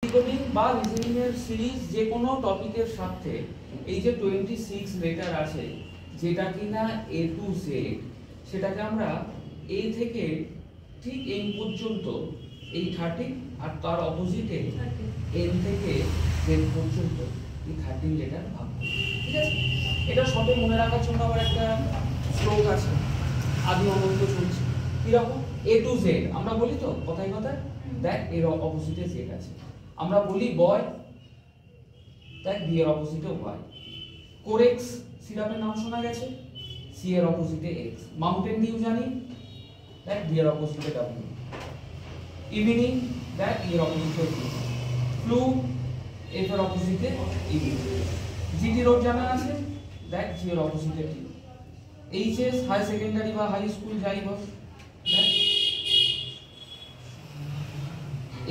Reasoning বা reasoning এর series যে কোনো টপিকের সাথে এই যে 26 লেটার আছে যেটা কিনা A to Z, সেটাকে আমরা A থেকে ঠিক M পর্যন্ত এই 30 আর তার অপোজিটে N থেকে Z পর্যন্ত এই 13 লেটার ভাগ করি। ঠিক আছে, এটা সবে মনে রাখার জন্য আবার একটা শ্লোক আছে, আদি অনন্ত চলছে। কিরকম? A to Z আমরা বলি তো কথায় কথায়, দেখ এর অপোজিটে Z আছে। আমরা বলি বয়, দেখ বি এর অপোজিটে ওয়াই। কোরেক্স সিরাপের নাম শোনা গেছে, সি এর অপোজিটে এক্স। মাউন্টেন ডিউ জানি, দেখ বি এর অপোজিটে ডাব্লিউ। ইভিনিং, দেখ ই এর অপোজিটে বি। ফ্লু, এফ এর অপোজিটে ই। জিটি রোড জানা আছে, দেখ জি এর অপোজিটে টি। এইচএস হাই সেকেন্ডারি বা হাই স্কুল যাই বল, দেখ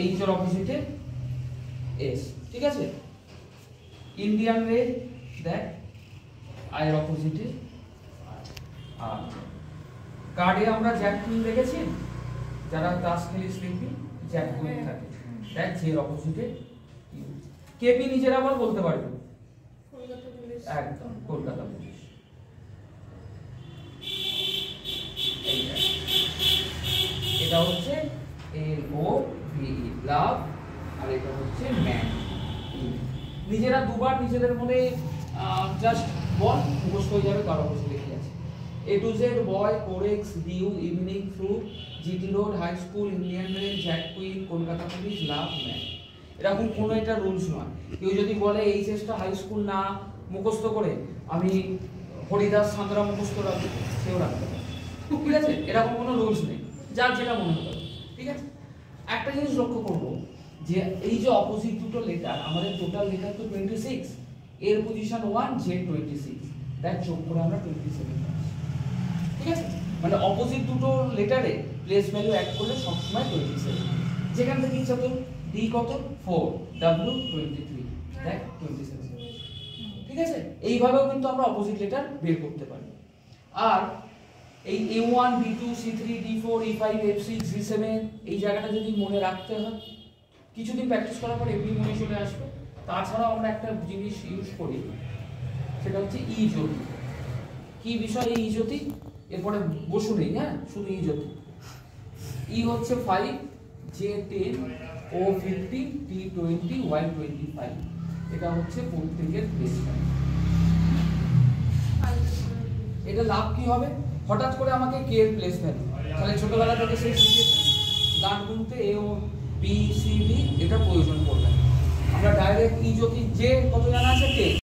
এইচ এর অপোজিটে এস। ঠিক আছে, ইন্ডিয়ান রে, দেখ আই এর অপোজিটে আর। কার্ডে আমরা জ্যাক কুইন দেখেছি, যারা তাস খেলিস দেখবি জ্যাক কুইন থাকে, দেখ জি এর অপোজিটে ইউ। কেপি নিজের আবার বলতে পারবে, কলকাতা পুলিশ, একদম কলকাতা পুলিশ। এটা হচ্ছে LOVE লাভ, আর এটা হচ্ছে ম্যান। নিজেরা দুবার নিজেদের মনে জাস্ট বল, মুখস্থ হয়ে যাবে কার অপোজিটে কি আছে। A to Z boy, Corex, dew, evening, flu, GT road, high school, Indian rail, jack queen, Kolkata police, love, man. এরকম কোনো একটা রুলস নয়। কেউ যদি বলে এইচএসটা হাই স্কুল না মুখস্থ করে আমি হরিদাস সাঁতরা মুখস্থ রাখবো, সেও রাখতে পারে। ঠিক আছে, এরকম কোনো রুলস নেই, যার যেটা মনে হবে। ঠিক আছে, একটা জিনিস লক্ষ্য করবো যে এই যে অপোজিট দুটো লেটার, আমাদের টোটাল লেটার তো 26, এর পজিশন 1, জেড 26, দেখ যোগ করে আমরা 27 পাচ্ছি। ঠিক আছে, মানে অপোজিট দুটো লেটারে প্লেস ভ্যালু অ্যাড করলে সবসময় 27। যেখান থেকে ইচ্ছা তো ডি কত 4, ডাব্লিউ 23, দেখ 27। ঠিক আছে, এইভাবেও কিন্তু আমরা অপোজিট লেটার বের করতে পারি। আর এই A1, B2, C3, D4, E5, F6, G7 এই জায়গাটা যদি মনে রাখতে হয়, কিছুদিন প্র্যাকটিস করার পর এমনি মনে চলে আসবে। তাছাড়াও আমরা একটা জিনিস ইউজ করি, সেটা হচ্ছে ই জ্যোতি। কি বিষয় এই জ্যোতি? এরপরে বসু নেই, হ্যাঁ, শুধু ই জ্যোতি। ই হচ্ছে 5, J 10, O 15, T 20, Y 25। এটা হচ্ছে প্রত্যেকের প্লেস ভ্যালু। এটা লাভ কি হবে? হঠাৎ করে আমাকে কে এর প্লেস ভ্যালু, তাহলে ছোটবেলা থেকে সেই শিখেছি গান গুনতে এ ও বি সি ডি, এটা প্রয়োজন পড়বে। আমরা ডাইরেক্ট ই জ্যোতি যে কত জানা আছে কে